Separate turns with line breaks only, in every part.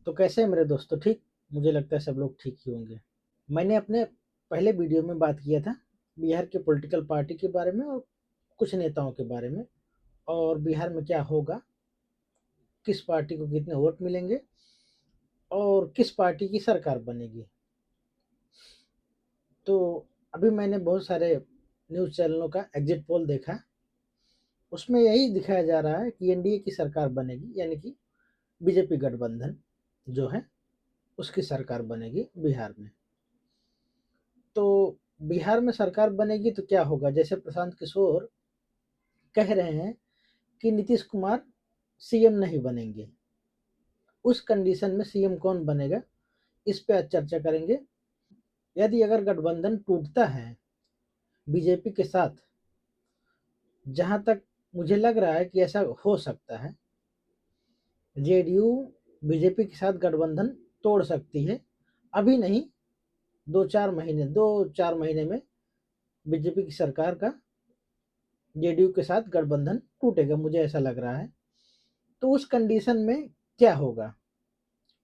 तो कैसे हैं मेरे दोस्तों? ठीक? मुझे लगता है सब लोग ठीक ही होंगे। मैंने अपने पहले वीडियो में बात किया था बिहार के पॉलिटिकल पार्टी के बारे में और कुछ नेताओं के बारे में, और बिहार में क्या होगा, किस पार्टी को कितने वोट मिलेंगे और किस पार्टी की सरकार बनेगी। तो अभी मैंने बहुत सारे न्यूज़ चैनलों का एग्जिट पोल देखा। उसमें यही दिखाया जा रहा है कि एनडीए की सरकार बनेगी, यानी कि बीजेपी गठबंधन जो है उसकी सरकार बनेगी बिहार में। तो बिहार में सरकार बनेगी तो क्या होगा? जैसे प्रशांत किशोर कह रहे हैं कि नीतीश कुमार सीएम नहीं बनेंगे। उस कंडीशन में सीएम कौन बनेगा, इस पे आज चर्चा करेंगे। यदि अगर गठबंधन टूटता है बीजेपी के साथ, जहां तक मुझे लग रहा है कि ऐसा हो सकता है, जेडीयू बीजेपी के साथ गठबंधन तोड़ सकती है। अभी नहीं, 2-4 महीने में बीजेपी की सरकार का जेडीयू के साथ गठबंधन टूटेगा, मुझे ऐसा लग रहा है। तो उस कंडीशन में क्या होगा,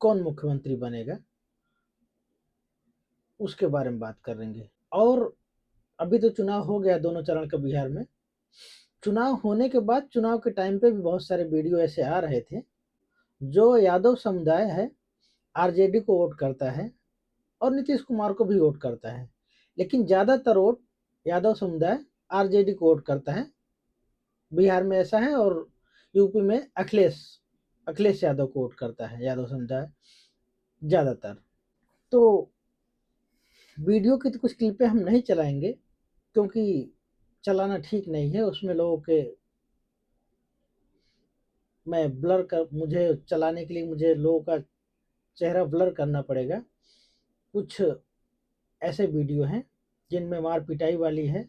कौन मुख्यमंत्री बनेगा, उसके बारे में बात करेंगे। और अभी तो चुनाव हो गया दोनों चरण का बिहार में। चुनाव होने के बाद चुनाव के टाइम पे भी बहुत सारे वीडियो ऐसे आ रहे थे, जो यादव समुदाय है आरजेडी को वोट करता है और नीतीश कुमार को भी वोट करता है, लेकिन ज़्यादातर वोट यादव समुदाय आरजेडी को वोट करता है। बिहार में ऐसा है, और यूपी में अखिलेश यादव को वोट करता है यादव समुदाय ज़्यादातर। तो वीडियो की तो कुछ क्लिपें हम नहीं चलाएंगे, क्योंकि चलाना ठीक नहीं है। उसमें लोगों के मैं ब्लर कर मुझे चलाने के लिए मुझे लोगों का चेहरा ब्लर करना पड़ेगा। कुछ ऐसे वीडियो हैं जिनमें मार पिटाई वाली है,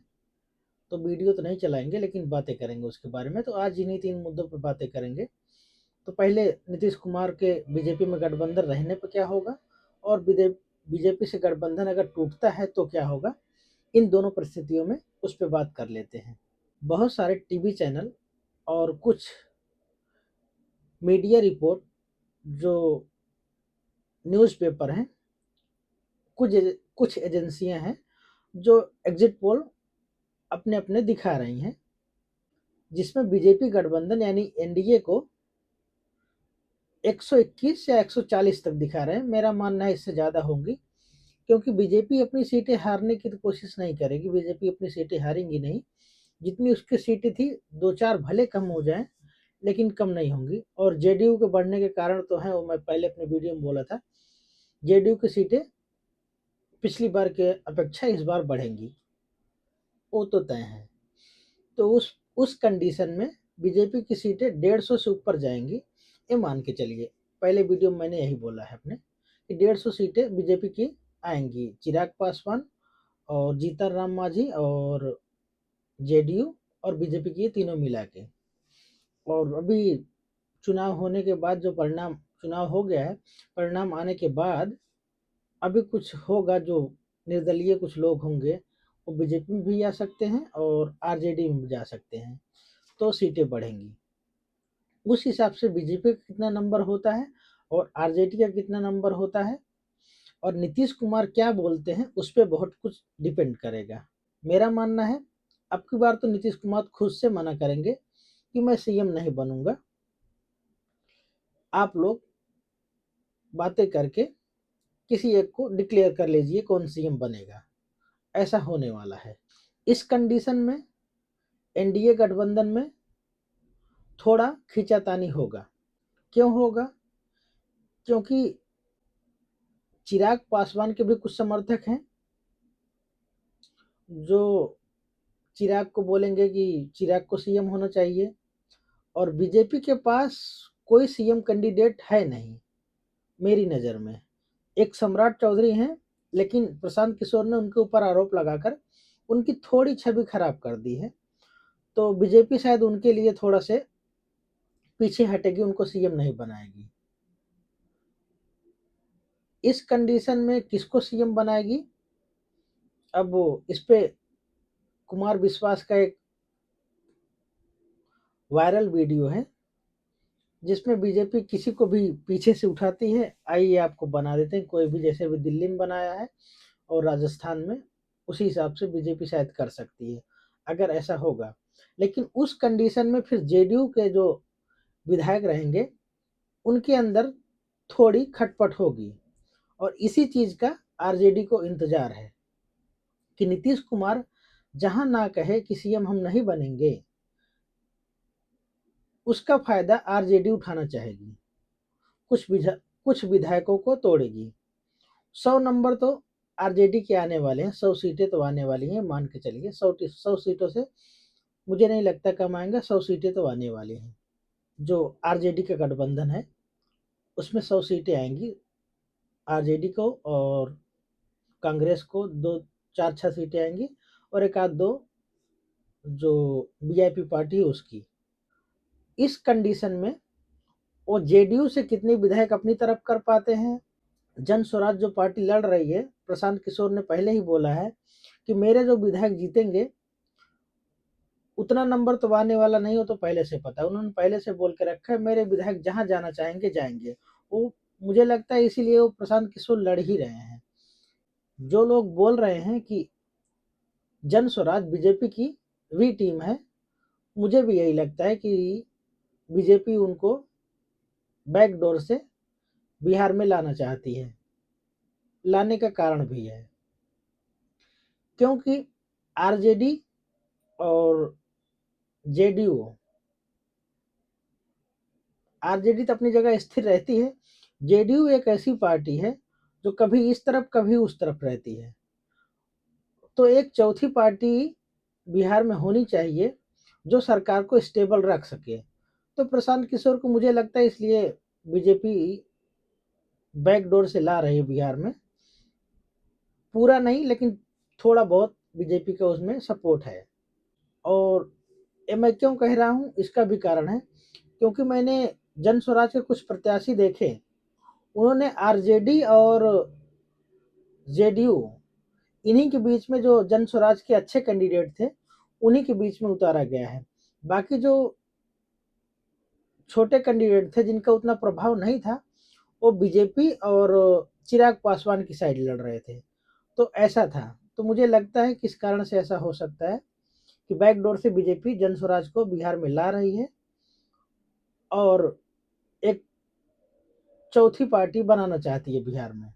तो वीडियो तो नहीं चलाएंगे, लेकिन बातें करेंगे उसके बारे में। तो आज इन्हीं 3 मुद्दों पर बातें करेंगे। तो पहले नीतीश कुमार के बीजेपी में गठबंधन रहने पर क्या होगा, और बीजेपी से गठबंधन अगर टूटता है तो क्या होगा। इन दोनों परिस्थितियों में उस पर बात कर लेते हैं। बहुत सारे टीवी चैनल और कुछ मीडिया रिपोर्ट, जो न्यूज़पेपर हैं, कुछ कुछ एजेंसियां हैं जो एग्जिट पोल अपने अपने दिखा रही हैं, जिसमें बीजेपी गठबंधन यानी एनडीए को 121 या 140 तक दिखा रहे हैं। मेरा मानना है इससे ज़्यादा होंगी, क्योंकि बीजेपी अपनी सीटें हारने की तो कोशिश नहीं करेगी। बीजेपी अपनी सीटें हारेंगी नहीं। जितनी उसकी सीटें थी, 2-4 भले कम हो जाएं, लेकिन कम नहीं होंगी। और जेडीयू के बढ़ने के कारण तो हैं, वो मैं पहले अपने वीडियो में बोला था। जेडीयू की सीटें पिछली बार के अपेक्षा इस बार बढ़ेंगी, वो तो तय है। तो उस कंडीशन में बीजेपी की सीटें 150 से ऊपर जाएंगी, ये मान के चलिए। पहले वीडियो में मैंने यही बोला है अपने कि 150 सीटें बीजेपी की आएंगी। चिराग पासवान और जीतन राम मांझी और जेडीयू और बीजेपी की, ये तीनों मिला के। और अभी चुनाव होने के बाद जो परिणाम, चुनाव हो गया है, परिणाम आने के बाद अभी कुछ होगा, जो निर्दलीय कुछ लोग होंगे वो बीजेपी में भी जा सकते हैं और आरजेडी में भी जा सकते हैं, तो सीटें बढ़ेंगी। उस हिसाब से बीजेपी का कितना नंबर होता है और आरजेडी का कितना नंबर होता है और नीतीश कुमार क्या बोलते हैं, उस पर बहुत कुछ डिपेंड करेगा। मेरा मानना है अब की बार तो नीतीश कुमार खुद से मना करेंगे कि मैं सीएम नहीं बनूंगा, आप लोग बातें करके किसी एक को डिक्लेयर कर लीजिए कौन सीएम बनेगा। ऐसा होने वाला है। इस कंडीशन में एनडीए गठबंधन में थोड़ा खींचातानी होगा। क्यों होगा? क्योंकि चिराग पासवान के भी कुछ समर्थक हैं जो चिराग को बोलेंगे कि चिराग को सीएम होना चाहिए, और बीजेपी के पास कोई सीएम कैंडिडेट है नहीं मेरी नज़र में। एक सम्राट चौधरी हैं, लेकिन प्रशांत किशोर ने उनके ऊपर आरोप लगाकर उनकी थोड़ी छवि खराब कर दी है। तो बीजेपी शायद उनके लिए थोड़ा से पीछे हटेगी, उनको सीएम नहीं बनाएगी। इस कंडीशन में किसको सीएम बनाएगी, अब इस पे कुमार विश्वास का एक वायरल वीडियो है जिसमें बीजेपी किसी को भी पीछे से उठाती है, आइए आपको बना देते हैं, कोई भी जैसे भी दिल्ली में बनाया है और राजस्थान में, उसी हिसाब से बीजेपी शायद कर सकती है अगर ऐसा होगा। लेकिन उस कंडीशन में फिर जेडीयू के जो विधायक रहेंगे उनके अंदर थोड़ी खटपट होगी, और इसी चीज का आरजेडी को इंतजार है कि नीतीश कुमार जहां ना कहे कि सीएम हम नहीं बनेंगे, उसका फायदा आरजेडी उठाना चाहेगी, कुछ विधायकों को तोड़ेगी। 100 नंबर तो आरजेडी के आने वाले हैं, 100 सीटें तो आने वाली हैं, मान के चलिए 100 सीटों से मुझे नहीं लगता कम आएंगे, 100 सीटें तो आने वाली हैं। जो आरजेडी का गठबंधन है उसमें 100 सीटें आएंगी आरजेडी को, और कांग्रेस को 2 4 6 सीटें आएंगी, और एक आध दो जो वीआईपी पार्टी है उसकी। इस कंडीशन में वो जेडीयू से कितने विधायक अपनी तरफ कर पाते हैं। जन स्वराज जो पार्टी लड़ रही है, प्रशांत किशोर ने पहले ही बोला है कि मेरे जो विधायक जीतेंगे उतना नंबर तो आने वाला नहीं हो, तो पहले से पता है, उन्होंने पहले से बोल के रखा है मेरे विधायक जहां जाना चाहेंगे जाएंगे। वो मुझे लगता है इसीलिए वो प्रशांत किशोर लड़ ही रहे हैं। जो लोग बोल रहे हैं कि जन स्वराज बीजेपी की वी टीम है, मुझे भी यही लगता है कि बीजेपी उनको बैकडोर से बिहार में लाना चाहती है। लाने का कारण भी है क्योंकि आरजेडी और जेडीयू, आरजेडी तो अपनी जगह स्थिर रहती है, जेडीयू एक ऐसी पार्टी है जो कभी इस तरफ कभी उस तरफ रहती है। तो एक चौथी पार्टी बिहार में होनी चाहिए जो सरकार को स्टेबल रख सके। तो प्रशांत किशोर को मुझे लगता है इसलिए बीजेपी बैकडोर से ला रही है बिहार में, पूरा नहीं लेकिन थोड़ा बहुत बीजेपी का उसमें सपोर्ट है। और ये मैं क्यों कह रहा हूँ, इसका भी कारण है क्योंकि मैंने जन स्वराज के कुछ प्रत्याशी देखे, उन्होंने आरजेडी और जेडीयू इन्हीं के बीच में, जो जन स्वराज के अच्छे कैंडिडेट थे उन्हीं के बीच में उतारा गया है। बाकी जो छोटे कैंडिडेट थे जिनका उतना प्रभाव नहीं था, वो बीजेपी और चिराग पासवान की साइड लड़ रहे थे। तो ऐसा था, तो मुझे लगता है किस कारण से ऐसा हो सकता है कि बैकडोर से बीजेपी जन स्वराज को बिहार में ला रही है और एक चौथी पार्टी बनाना चाहती है बिहार में,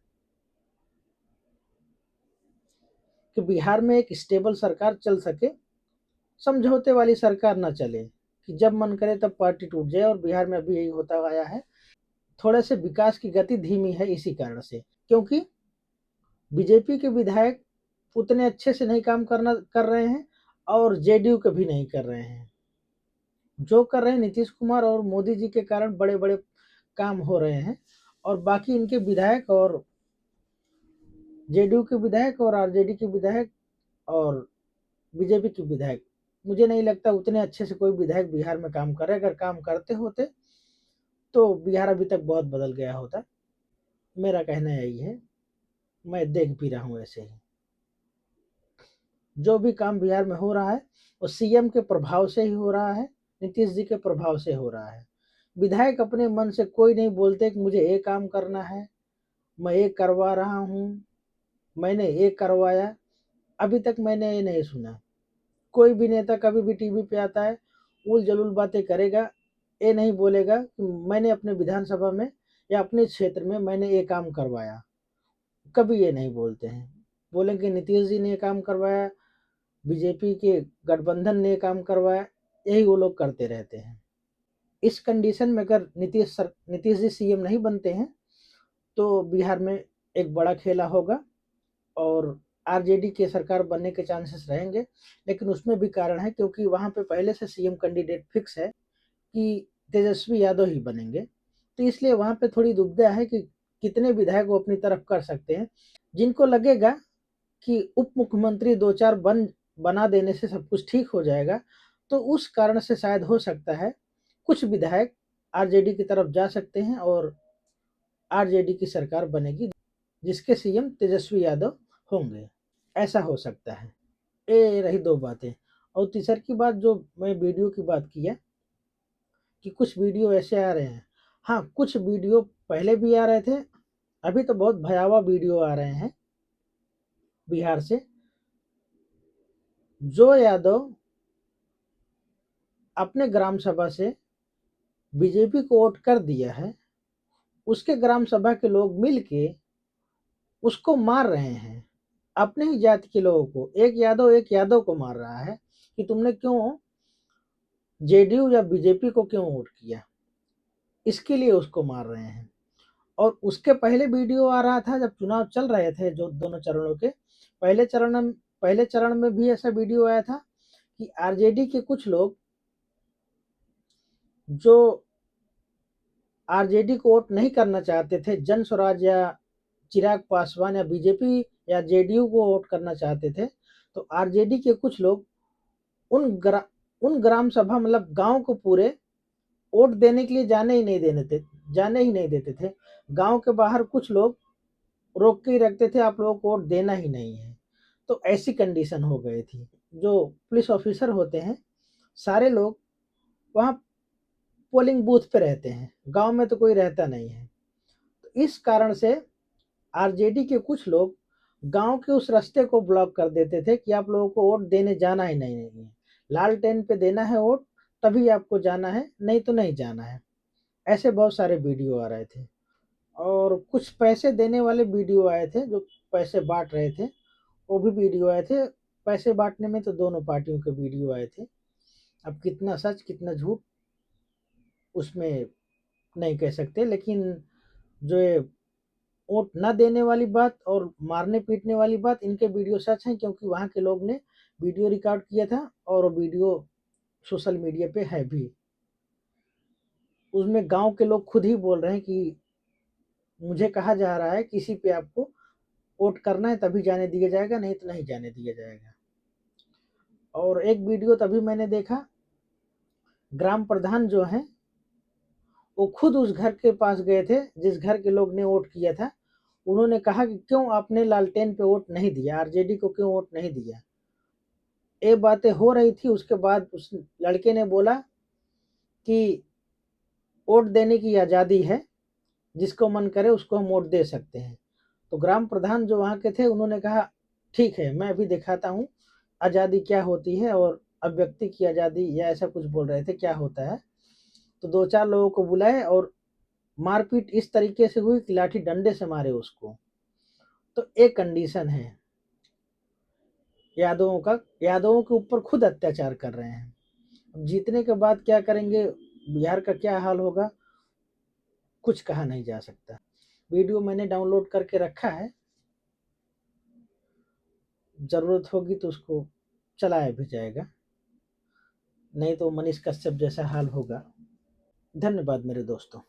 कि बिहार में एक स्टेबल सरकार चल सके, समझौते वाली सरकार ना चले कि जब मन करे तब पार्टी टूट जाए। और बिहार में अभी यही होता आया है, थोड़े से विकास की गति धीमी है इसी कारण से, क्योंकि बीजेपी के विधायक उतने अच्छे से नहीं काम कर रहे हैं और जेडीयू के भी नहीं कर रहे हैं। जो कर रहे हैं नीतीश कुमार और मोदी जी के कारण बड़े बड़े काम हो रहे हैं, और बाकी इनके विधायक और जेडीयू के विधायक और आरजेडी के विधायक और बीजेपी के विधायक, मुझे नहीं लगता उतने अच्छे से कोई विधायक बिहार में काम करे। अगर काम करते होते तो बिहार अभी तक बहुत बदल गया होता। मेरा कहना यही है, मैं देख भी रहा हूँ ऐसे ही। जो भी काम बिहार में हो रहा है वो सीएम के प्रभाव से ही हो रहा है, नीतीश जी के प्रभाव से हो रहा है। विधायक अपने मन से कोई नहीं बोलते कि मुझे ये काम करना है, मैं ये करवा रहा हूँ, मैंने ये करवाया। अभी तक मैंने ये नहीं सुना। कोई भी नेता कभी भी टीवी पे आता है उल जलूल बातें करेगा, ये नहीं बोलेगा कि मैंने अपने विधानसभा में या अपने क्षेत्र में मैंने ये काम करवाया। कभी ये नहीं बोलते हैं। बोलेंगे नीतीश जी ने ये काम करवाया, बीजेपी के गठबंधन ने काम करवाया, यही वो लोग करते रहते हैं। इस कंडीशन में अगर नीतीश जी सीएम नहीं बनते हैं तो बिहार में एक बड़ा खेला होगा और आरजेडी के सरकार बनने के चांसेस रहेंगे। लेकिन उसमें भी कारण है क्योंकि वहां पे पहले से सीएम कैंडिडेट फिक्स है कि तेजस्वी यादव ही बनेंगे, तो इसलिए वहां पे थोड़ी दुविधा है कि कितने विधायक वो अपनी तरफ कर सकते हैं। जिनको लगेगा कि उप मुख्यमंत्री दो चार बना देने से सब कुछ ठीक हो जाएगा, तो उस कारण से शायद हो सकता है कुछ विधायक आरजेडी की तरफ जा सकते हैं और आरजेडी की सरकार बनेगी जिसके सीएम तेजस्वी यादव होंगे। ऐसा हो सकता है। ये रही दो बातें। और तीसरी की बात जो मैं वीडियो की बात की है कि कुछ वीडियो ऐसे आ रहे हैं। हाँ, कुछ वीडियो पहले भी आ रहे थे, अभी तो बहुत भयावह वीडियो आ रहे हैं बिहार से। जो यादव अपने ग्राम सभा से बीजेपी को वोट कर दिया है, उसके ग्राम सभा के लोग मिलके उसको मार रहे हैं। अपने ही जाति के लोगों को, एक यादव को मार रहा है कि तुमने क्यों जेडीयू या बीजेपी को क्यों वोट किया, इसके लिए उसको मार रहे हैं। और उसके पहले वीडियो आ रहा था जब चुनाव चल रहे थे, जो दोनों चरणों के पहले चरण में भी ऐसा वीडियो आया था कि आरजेडी के कुछ लोग जो आरजेडी को वोट नहीं करना चाहते थे, जन स्वराज या चिराग पासवान या बीजेपी या जेडीयू को वोट करना चाहते थे, तो आरजेडी के कुछ लोग उन ग्राम सभा मतलब गांव को पूरे वोट देने के लिए जाने ही नहीं देते थे। गांव के बाहर कुछ लोग रोक के ही रखते थे, आप लोगों को वोट देना ही नहीं है। तो ऐसी कंडीशन हो गई थी। जो पुलिस ऑफिसर होते हैं सारे लोग वहाँ पोलिंग बूथ पे रहते हैं, गांव में तो कोई रहता नहीं है। तो इस कारण से आरजेडी के कुछ लोग गांव के उस रास्ते को ब्लॉक कर देते थे कि आप लोगों को वोट देने जाना ही नहीं है, लालटेन पे देना है वोट, तभी आपको जाना है, नहीं तो नहीं जाना है। ऐसे बहुत सारे वीडियो आ रहे थे। और कुछ पैसे देने वाले वीडियो आए थे, जो पैसे बांट रहे थे वो भी वीडियो आए थे। पैसे बांटने में तो दोनों पार्टियों के वीडियो आए थे। अब कितना सच कितना झूठ उसमें नहीं कह सकते, लेकिन जो ये वोट न देने वाली बात और मारने पीटने वाली बात, इनके वीडियो सच हैं, क्योंकि वहाँ के लोग ने वीडियो रिकॉर्ड किया था और वीडियो सोशल मीडिया पे है भी। उसमें गांव के लोग खुद ही बोल रहे हैं कि मुझे कहा जा रहा है किसी पे आपको वोट करना है तभी जाने दिया जाएगा, नहीं तो नहीं जाने दिया जाएगा। और एक वीडियो तभी मैंने देखा, ग्राम प्रधान जो है वो खुद उस घर के पास गए थे जिस घर के लोग ने वोट किया था। उन्होंने कहा कि क्यों आपने लालटेन पे वोट नहीं दिया, आरजेडी को क्यों वोट नहीं दिया। ये बातें हो रही थी, उसके बाद उस लड़के ने बोला कि वोट देने की आज़ादी है, जिसको मन करे उसको हम वोट दे सकते हैं। तो ग्राम प्रधान जो वहाँ के थे उन्होंने कहा ठीक है, मैं अभी दिखाता हूँ आज़ादी क्या होती है, और अभिव्यक्ति की आज़ादी या ऐसा कुछ बोल रहे थे क्या होता है। तो दो चार लोगों को बुलाए और मारपीट इस तरीके से हुई कि लाठी डंडे से मारे उसको। तो एक कंडीशन है, यादवों के ऊपर खुद अत्याचार कर रहे हैं। अब जीतने के बाद क्या करेंगे, बिहार का क्या हाल होगा, कुछ कहा नहीं जा सकता। वीडियो मैंने डाउनलोड करके रखा है, ज़रूरत होगी तो उसको चलाया भी जाएगा, नहीं तो मनीष कश्यप जैसा हाल होगा। धन्यवाद मेरे दोस्तों।